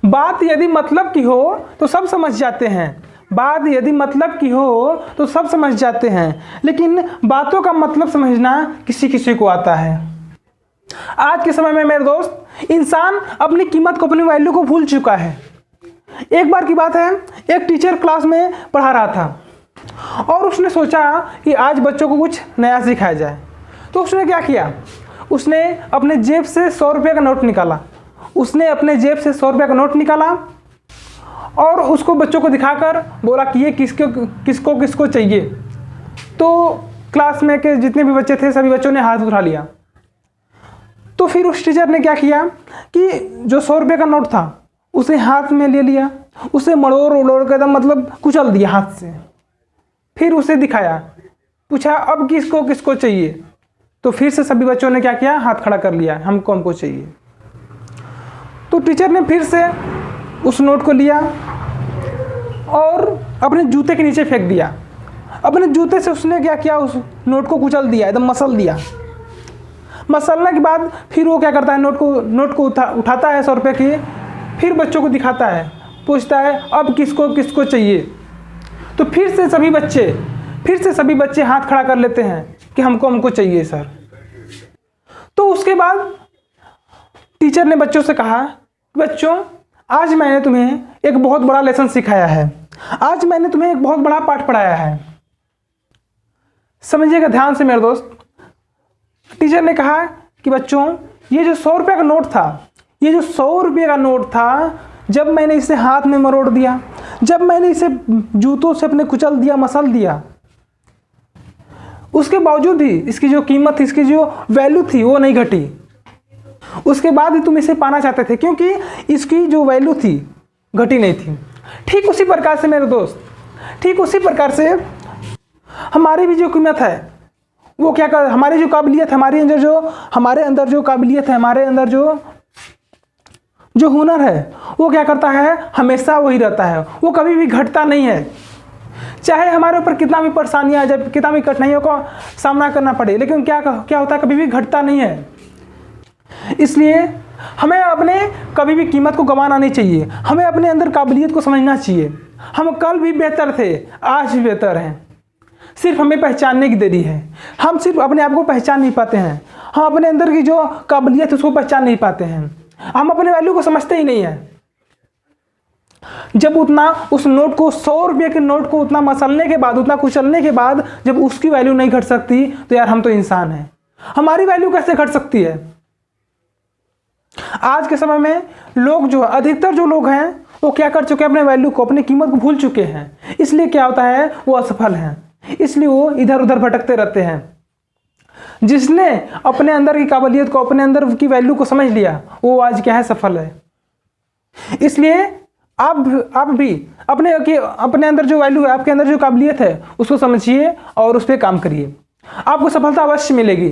बात यदि मतलब की हो तो सब समझ जाते हैं, बात यदि मतलब की हो तो सब समझ जाते हैं, लेकिन बातों का मतलब समझना किसी किसी को आता है। आज के समय में मेरे दोस्त, इंसान अपनी कीमत को, अपनी वैल्यू को भूल चुका है। एक बार की बात है, एक टीचर क्लास में पढ़ा रहा था और उसने सोचा कि आज बच्चों को कुछ नया सिखाया जाए। तो उसने क्या किया, उसने अपने जेब से 100 रुपये का नोट निकाला। उसने अपने जेब से 100 रुपये का नोट निकाला और उसको बच्चों को दिखाकर बोला कि ये किसको किसको किसको चाहिए। तो क्लास में के जितने भी बच्चे थे सभी बच्चों ने हाथ उठा लिया। तो फिर उस टीचर ने क्या किया कि जो 100 रुपये का नोट था उसे हाथ में ले लिया, उसे मड़ोड़ उड़ोड़ कर एकदम मतलब कुचल दिया हाथ से। फिर उसे दिखाया, पूछा अब किसको किसको चाहिए। तो फिर से सभी बच्चों ने क्या किया, हाथ खड़ा कर लिया, हमको चाहिए। तो टीचर ने फिर से उस नोट को लिया और अपने जूते के नीचे फेंक दिया। अपने जूते से उसने क्या किया, उस नोट को कुचल दिया, एकदम मसल दिया। मसलने के बाद फिर वो क्या करता है, नोट को उठाता है 100 रुपये की, फिर बच्चों को दिखाता है, पूछता है अब किसको किसको चाहिए। तो फिर से सभी बच्चे हाथ खड़ा कर लेते हैं कि हमको चाहिए सर। तो उसके बाद टीचर ने बच्चों से कहा, बच्चों आज मैंने तुम्हें एक बहुत बड़ा लेसन सिखाया है, आज मैंने तुम्हें एक बहुत बड़ा पाठ पढ़ाया है। समझिएगा ध्यान से मेरे दोस्त। टीचर ने कहा कि बच्चों ये जो 100 रुपये का नोट था, ये जो 100 रुपये का नोट था, जब मैंने इसे हाथ में मरोड़ दिया, जब मैंने इसे जूतों से अपने कुचल दिया, मसल दिया, उसके बावजूद भी इसकी जो कीमत थी, इसकी जो वैल्यू थी वो नहीं घटी। उसके बाद भी तुम इसे पाना चाहते थे क्योंकि इसकी जो वैल्यू थी घटी नहीं थी। ठीक उसी प्रकार से मेरे दोस्त, ठीक उसी प्रकार से हमारी भी जो कीमत है वो क्या कर, हमारी जो काबिलियत, हमारे अंदर जो काबिलियत है, हमारे अंदर जो हुनर है वो क्या करता है, हमेशा वही रहता है, वो कभी भी घटता नहीं है। चाहे हमारे ऊपर कितना भी परेशानियां आ जाए, कितना भी कठिनाइयों का सामना करना पड़े, लेकिन क्या होता है, कभी भी घटता नहीं है। इसलिए हमें अपने कभी भी कीमत को गंवाना नहीं चाहिए, हमें अपने अंदर काबिलियत को समझना चाहिए। हम कल भी बेहतर थे, आज भी बेहतर हैं, सिर्फ हमें पहचानने की देरी है। हम सिर्फ अपने आप को पहचान नहीं पाते हैं, हम अपने अंदर की जो काबिलियत है उसको पहचान नहीं पाते हैं, हम अपने वैल्यू को समझते ही नहीं हैं। जब उतना उस नोट को, 100 रुपये के नोट को उतना मसलने के बाद, उतना कुचलने के बाद जब उसकी वैल्यू नहीं घट सकती तो यार हम तो इंसान हैं, हमारी वैल्यू कैसे घट सकती है। आज के समय में लोग जो, अधिकतर जो लोग हैं वो क्या कर चुके हैं, अपने वैल्यू को, अपनी कीमत को भूल चुके हैं। इसलिए क्या होता है, वो असफल हैं, इसलिए वो इधर उधर भटकते रहते हैं। जिसने अपने अंदर की काबिलियत को, अपने अंदर की वैल्यू को समझ लिया, वो आज क्या है, सफल है। इसलिए आप भी अपने अंदर जो वैल्यू है, आपके अंदर जो काबिलियत है उसको समझिए और उस पर काम करिए, आपको सफलता अवश्य मिलेगी।